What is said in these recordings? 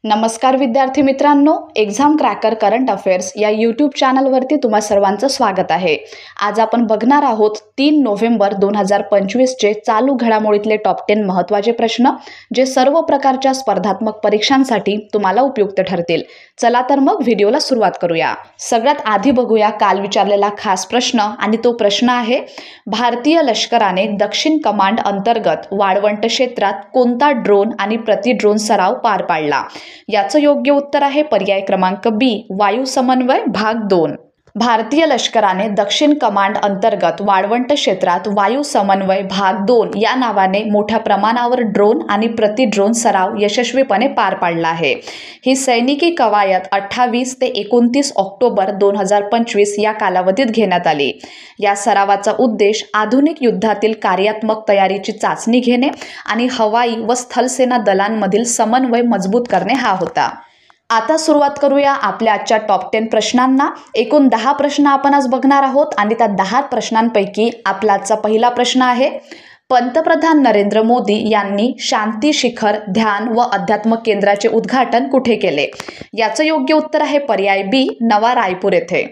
नमस्कार विद्यार्थी मित्रांनो, एक्झाम क्रॅकर करंट अफेअर्स या यूट्यूब चॅनलवरती तुम्हा सर्वांचं स्वागत आहे। आज आपण बघणार आहोत 3 नोव्हेंबर 2025चे चालू घडामोडीतले टॉप 10 महत्त्वाचे प्रश्न, जे सर्व प्रकारच्या स्पर्धात्मक परीक्षांसाठी तुम्हाला उपयुक्त ठरतील। चला तर मग व्हिडिओला सुरुवात करूया। सगळ्यात आधी बघूया काल विचारलेला खास प्रश्न, आणि तो प्रश्न आहे, भारतीय लष्कराने दक्षिण कमांड अंतर्गत वाळवंट क्षेत्रात कोणता ड्रोन आणि प्रति ड्रोन सराव पार पाडला? याचं योग्य उत्तर आहे पर्याय क्रमांक बी, वायू समन्वय भाग 2। भारतीय लष्कराने दक्षिण कमांड अंतर्गत वाळवंट क्षेत्रात वायू समन्वय भाग 2 या नावाने मोठ्या प्रमाणावर ड्रोन आणि प्रति ड्रोन सराव यशस्वीपणे पार पाडला आहे। ही सैनिकी कवायत 28 ते 29 ऑक्टोबर 2025 या कालावधीत घेण्यात आली। या सरावाचा उद्देश आधुनिक युद्धातील कार्यात्मक तयारीची चाचणी घेणे आणि हवाई व स्थलसेना दलांमधील समन्वय मजबूत करणे हा होता। आता सुरुवात करूया आपल्या आजच्या टॉप 10 प्रश्नांना। एकूण 10 प्रश्न आपण आज बघणार आहोत आणि त्या 10 प्रश्नांपैकी आपला आजचा पहिला प्रश्न आहे, पंतप्रधान नरेंद्र मोदी यांनी शांती शिखर ध्यान व अध्यात्म केंद्राचे उद्घाटन कुठे केले? याचं योग्य उत्तर आहे पर्याय बी, नवा रायपूर येथे।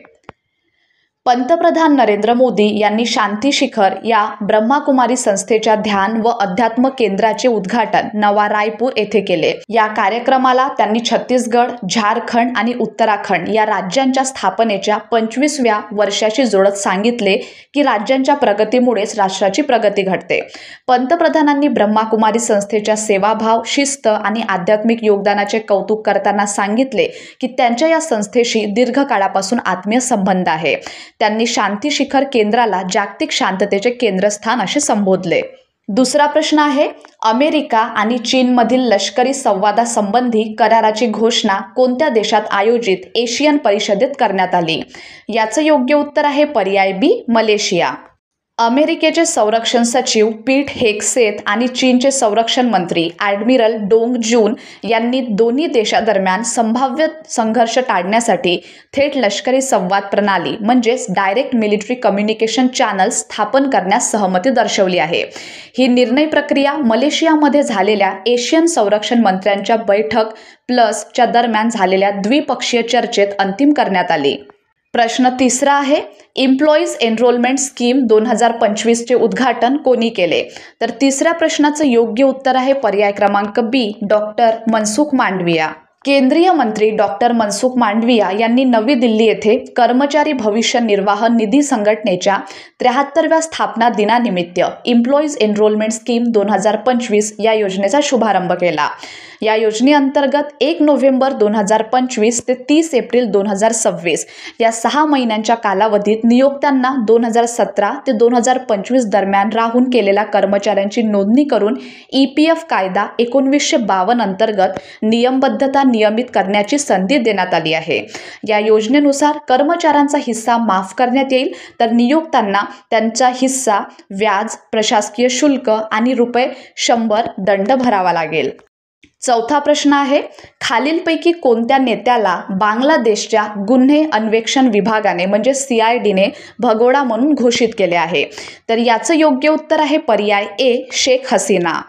पंतप्रधान नरेंद्र मोदी यांनी शांती शिखर या ब्रह्माकुमारी संस्थेच्या ध्यान व अध्यात्म केंद्राचे उद्घाटन नवा रायपूर येथे केले। या कार्यक्रमाला त्यांनी छत्तीसगड, झारखंड आणि उत्तराखंड या राज्यांच्या स्थापनेच्या 25व्या वर्षाशी जोडत सांगितले की राज्यांच्या प्रगतीमुळेच राष्ट्राची प्रगती घडते। पंतप्रधानांनी ब्रह्माकुमारी संस्थेच्या सेवाभाव, शिस्त आणि आध्यात्मिक योगदानाचे कौतुक करताना सांगितले की त्यांच्या या संस्थेशी दीर्घकाळापासून आत्मीय संबंध आहे। त्यांनी शांती शिखर केंद्राला जागतिक शांततेचे केंद्रस्थान असे संबोधले। दुसरा प्रश्न आहे, अमेरिका आणि चीनमधील लष्करी संवादासंबंधी कराराची घोषणा कोणत्या देशात आयोजित एशियन परिषदेत करण्यात आली? याचं योग्य उत्तर आहे पर्याय बी, मलेशिया। अमेरिकेचे संरक्षण सचिव पीट हेगसेथ आणि चीनचे संरक्षण मंत्री ॲडमिरल डोंग जून यांनी दोन्ही देशादरम्यान संभाव्य संघर्ष टाळण्यासाठी थेट लष्करी संवाद प्रणाली म्हणजेच डायरेक्ट मिलिटरी कम्युनिकेशन चॅनल स्थापन करण्यास सहमती दर्शवली आहे। ही निर्णय प्रक्रिया मलेशियामध्ये झालेल्या एशियन संरक्षण मंत्र्यांच्या बैठक प्लसच्या दरम्यान झालेल्या द्विपक्षीय चर्चेत अंतिम करण्यात आली। प्रश्न तिसरा आहे, एम्प्लॉईज एनरोलमेंट स्कीम 2025चे उद्घाटन कोणी केले? तर तिसऱ्या प्रश्नाचं योग्य उत्तर आहे पर्याय क्रमांक बी, डॉक्टर मनसुख मांडविया। केंद्रीय मंत्री डॉक्टर मनसुख मांडविया यांनी नवी दिल्ली येथे कर्मचारी भविष्य निर्वाह निधी संघटनेच्या 73व्या स्थापना दिनानिमित्त एम्प्लॉईज एनरोलमेंट स्कीम 2025 या योजनेचा शुभारंभ केला। या योजनेअंतर्गत 1 नोव्हेंबर 2025 ते 30 एप्रिल 2026 या 6 महिन्यांच्या कालावधीत नियोक्त्यांना 2017 ते 2025 दरम्यान राहून केलेल्या कर्मचाऱ्यांची नोंदणी करून EPF कायदा 1952 अंतर्गत नियमबद्धता नियमित करण्याची संधी देण्यात आली आहे। या योजनेनुसार कर्मचाऱ्यांचा हिस्सा माफ करण्यात येईल, तर नियोक्त्यांना त्यांचा हिस्सा, व्याज, प्रशासकीय शुल्क आणि ₹100 दंड भरावा लागेल। चौथा प्रश्न आहे, खालीलपैकी कोणत्या नेत्याला बांगलादेशच्या गुन्हे अन्वेषण विभागाने म्हणजे CIDने भगोडा म्हणून घोषित केले आहे? तर याचं योग्य उत्तर आहे पर्याय ए, शेख हसीना।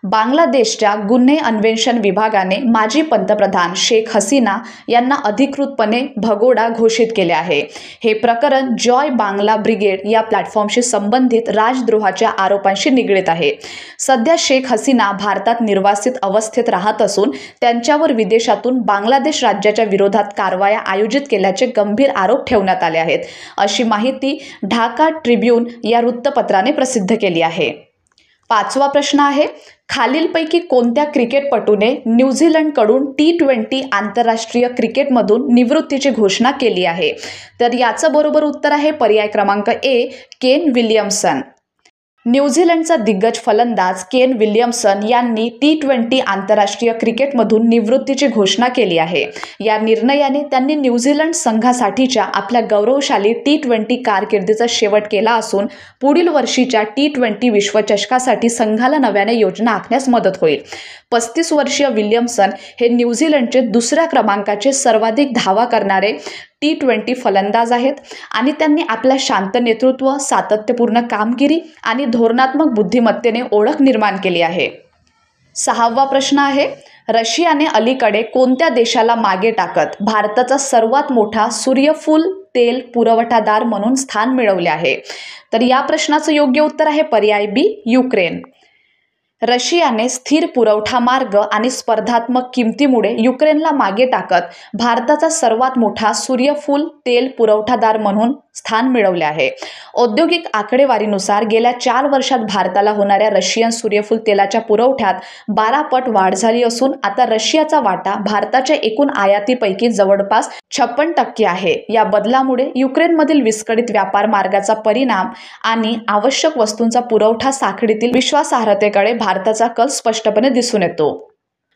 बांगलादेशच्या गुन्हे अन्वेषण विभागाने माजी पंतप्रधान शेख हसीना यांना अधिकृतपणे भगोडा घोषित केले आहे। हे प्रकरण जॉय बांगला ब्रिगेड या प्लॅटफॉर्मशी संबंधित राजद्रोहाच्या आरोपांशी निगडीत आहे। सध्या शेख हसीना भारतात निर्वासित अवस्थेत राहत असून त्यांच्यावर विदेशातून बांगलादेश राज्याच्या विरोधात कारवाया आयोजित केल्याचे गंभीर आरोप ठेवण्यात आले आहेत, अशी माहिती ढाका ट्रिब्यून या वृत्तपत्राने प्रसिद्ध केली आहे। पाचवा प्रश्न आहे, खालीलपैकी कोणत्या क्रिकेटपटूने न्यूझीलंडकडून T20 आंतरराष्ट्रीय क्रिकेटमधून निवृत्तीची घोषणा केली आहे? तर याचं बरोबर उत्तर आहे पर्याय क्रमांक ए, केन विल्यमसन। न्यूझीलंडचा दिग्गज फलंदाज केन विल्यमसन यांनी T20 आंतरराष्ट्रीय क्रिकेटमधून निवृत्तीची घोषणा केली आहे। या निर्णयाने त्यांनी न्यूझीलंड संघासाठीच्या आपल्या गौरवशाली T20 कारकिर्दीचा शेवट केला असून पुढील वर्षीच्या T20 विश्वचषकासाठी संघाला नव्याने योजना आखण्यास मदत होईल। 35 वर्षीय विल्यमसन हे न्यूझीलंडचे दुसऱ्या क्रमांकाचे सर्वाधिक धावा करणारे T20 फलंदाज आहेत आणि त्यांनी आपल्या शांत नेतृत्व, सातत्यपूर्ण कामगिरी आणि धोरणात्मक बुद्धिमत्तेने ओळख निर्माण केली आहे। 6वा प्रश्न आहे, रशियाने अलीकडे कोणत्या देशाला मागे टाकत भारताचा सर्वात मोठा सूर्यफूल तेल पुरवठादार म्हणून स्थान मिळवले आहे? तर या प्रश्नाचं योग्य उत्तर आहे पर्याय बी, युक्रेन. रशियाने स्थिर पुरवठा मार्ग आणि स्पर्धात्मक किमतीमुळे युक्रेनला मागे टाकत भारताचा सर्वात मोठा सूर्यफूल तेल पुरवठादार म्हणून स्थान मिळवले आहे. औद्योगिक आकडेवारीनुसार गेल्या 4 वर्षात भारताला होणाऱ्या रशियन सूर्यफूल तेलाच्या पुरवठ्यात 12 पट वाढ झाली असून आता रशियाचा वाटा भारताच्या एकूण आयातीपैकी जवळपास 56% आहे. या बदलामुळे युक्रेनमधील विस्कळीत व्यापार मार्गाचा परिणाम आणि आवश्यक वस्तूंचा पुरवठा साखळीतील विश्वासार्हतेकडे भारताचा कल स्पष्टपणे दिसून येतो.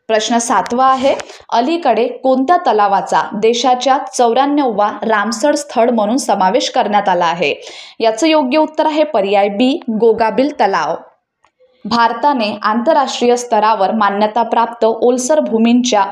प्रश्न 7वा आहे, अलीकडे कोणत्या तलावाचा देशाच्या 94वा रामसर स्थळ म्हणून समावेश करण्यात आला आहे? याचं योग्य उत्तर आहे पर्याय बी, गोगाबिल तलाव. भारताने आंतरराष्ट्रीय स्तरावर मान्यताप्राप्त ओलसर भूमींच्या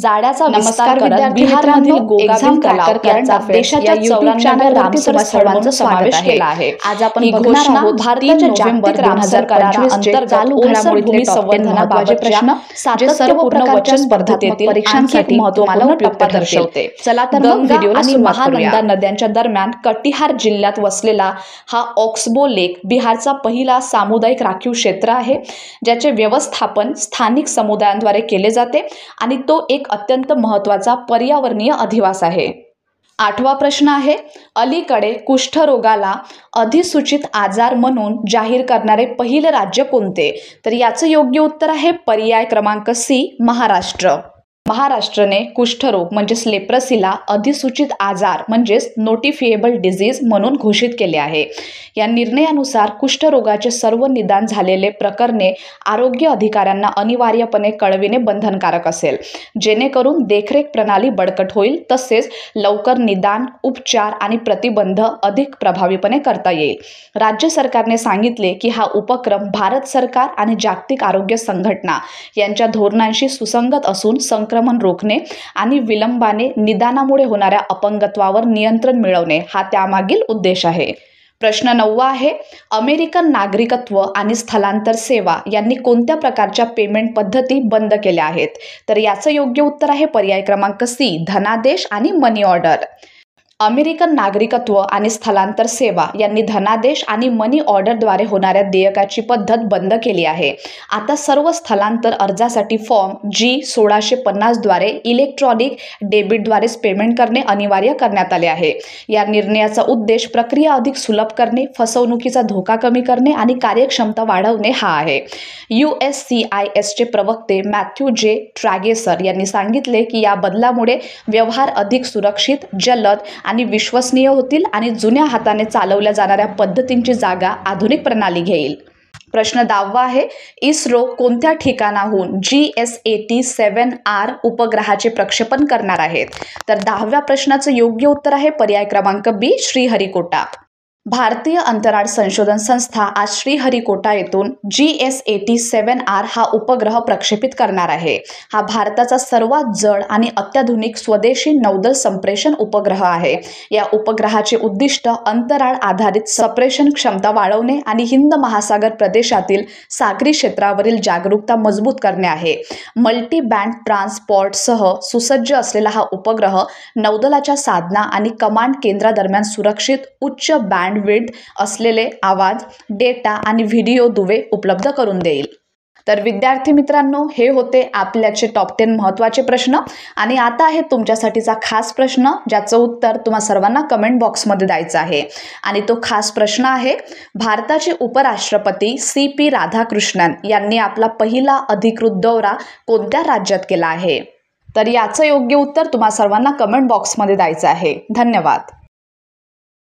जाळ्याचा विस्तार करत बिहारमधील गोगाबिल तलाव याचा देशाच्या YouTube चॅनल रामसर स्थळांचा समावेश केला आहे. आज आपण बघणार आहोत भारताच्या जागतिक रामसर कराराअंतर्गत ओलसर भूमी संवर्धनाबाबतचे प्रश्न सातत्यपूर्ण वचन स्पर्धात्मक परीक्षांसाठी महत्त्वपूर्ण टप्पा दर्शवते. चला तर गंगा आणि महानंदा नद्यांच्या दरम्यान कटिहार जिल्ह्यात वसलेला हा ऑक्सबो लेक बिहारचा पहिला सामुदायिक राखीव क्षेत्र आहे, ज्याचे व्यवस्थापन स्थानिक समुदायांद्वारे केले जाते आणि तो एक अत्यंत महत्त्वाचा पर्यावरणीय अधिवास आहे. 8वा प्रश्न आहे, अलीकडे कुष्ठरोगाला अधिसूचित आजार म्हणून जाहीर करणारे पहिले राज्य कोणते? तर याचं योग्य उत्तर आहे पर्याय क्रमांक सी, महाराष्ट्र. महाराष्ट्राने कुष्ठरोग म्हणजेच लेप्रसीला अधिसूचित आजार म्हणजेच नोटिफिएबल डिझीज म्हणून घोषित केले आहे. या निर्णयानुसार कुष्ठरोगाचे सर्व निदान झालेले प्रकरणे आरोग्य अधिकाऱ्यांना अनिवार्यपणे कळविणे बंधनकारक असेल, जेणेकरून देखरेख प्रणाली बळकट होईल तसेच लवकर निदान, उपचार आणि प्रतिबंध अधिक प्रभावीपणे करता येईल. राज्य सरकारने सांगितले की हा उपक्रम भारत सरकार आणि जागतिक आरोग्य संघटना यांच्या धोरणांशी सुसंगत असून संक्रमण रोखणे आणि विलंबाने निदानामुळे होणाऱ्या अपंगत्वावर नियंत्रण मिळवणे हा त्यामागील उद्देश आहे. प्रश्न 9वा आहे, अमेरिकन नागरिकत्व आणि स्थलांतर सेवा यांनी कोणत्या प्रकारच्या पेमेंट पद्धती बंद केल्या आहेत? तर याचं योग्य उत्तर आहे पर्याय क्रमांक सी, धनादेश आणि मनी ऑर्डर. अमेरिकन नागरिकत्व आणि स्थलांतर सेवा यांनी धनादेश आणि मनी ऑर्डरद्वारे होणाऱ्या देयकाची पद्धत बंद केली आहे. आता सर्व स्थलांतर अर्जासाठी फॉर्म G-1650 द्वारे इलेक्ट्रॉनिक डेबिटद्वारेच पेमेंट करणे अनिवार्य करण्यात आले आहे. या निर्णयाचा उद्देश प्रक्रिया अधिक सुलभ करणे, फसवणुकीचा धोका कमी करणे आणि कार्यक्षमता वाढवणे हा आहे. USCISचे प्रवक्ते मॅथ्यू जे ट्रॅगेसर यांनी सांगितले की या बदलामुळे व्यवहार अधिक सुरक्षित, जलद आणि विश्वसनीय होतील आणि जुन्या हाताने चालवल्या जाणाऱ्या पद्धतींची जागा आधुनिक प्रणाली घेईल. प्रश्न 10वा आहे, इस्रो कोणत्या ठिकाणाहून GSAT-7R उपग्रहाचे प्रक्षेपण करणार आहेत? तर 10व्या प्रश्नाचं योग्य उत्तर आहे पर्याय क्रमांक बी, श्रीहरिकोटा. भारतीय अंतराळ संशोधन संस्था आज श्रीहरिकोटा येथून GSAT-7R हा उपग्रह प्रक्षेपित करणार आहे. हा भारताचा सर्वात जड आणि अत्याधुनिक स्वदेशी नौदल संप्रेषण उपग्रह आहे. या उपग्रहाचे उद्दिष्ट अंतराळ आधारित संप्रेषण क्षमता वाढवणे आणि हिंद महासागर प्रदेशातील सागरी क्षेत्रावरील जागरूकता मजबूत करणे आहे. मल्टी बँड ट्रान्सपोर्टसह सुसज्ज असलेला हा उपग्रह नौदलाच्या साधना आणि कमांड केंद्रादरम्यान सुरक्षित उच्च बँड विड्थ असलेले आवाज, डेटा आणि व्हिडिओ दुवे उपलब्ध करून देईल. तर विद्यार्थी मित्रांनो, हे होते आपल्याचे टॉप 10 महत्त्वाचे प्रश्न आणि आता आहे तुमच्यासाठीचा खास प्रश्न, ज्याचं उत्तर तुम्हा सर्वांना कमेंट बॉक्समध्ये द्यायचं आहे. आणि तो खास प्रश्न आहे, भारताचे उपराष्ट्रपती CP राधाकृष्णन यांनी आपला पहिला अधिकृत दौरा कोणत्या राज्यात केला आहे? तर याचं योग्य उत्तर तुम्हा सर्वांना कमेंट बॉक्समध्ये द्यायचं आहे. धन्यवाद.